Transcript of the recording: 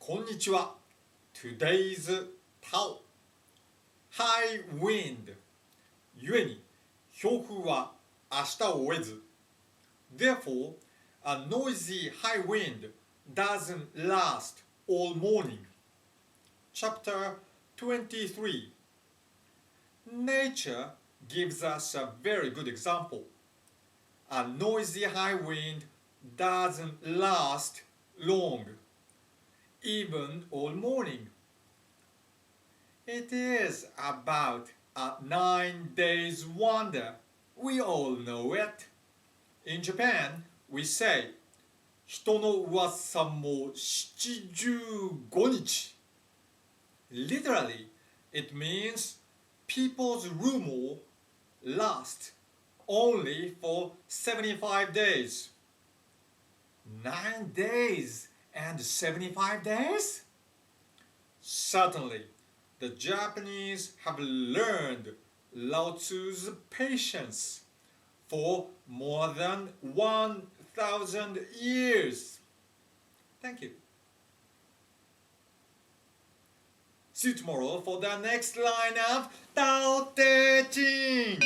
こんにちは。Today's Tao. High wind. 故に、強風は明日を終えず。Therefore, a noisy high wind doesn't last all morning. Chapter 23. Nature gives us a very good example. A noisy high wind doesn't last long, even all morning. It is about a 9 days wonder. We all know it. In Japan, we say, 人の噂も75日. Literally, it means people's rumor lasts only for 75 days. 9 days and 75 days? Certainly, the Japanese have learned Lao Tzu's patience for more than 1,000 years. Thank you. See you tomorrow for the next line of Tao Te Ching.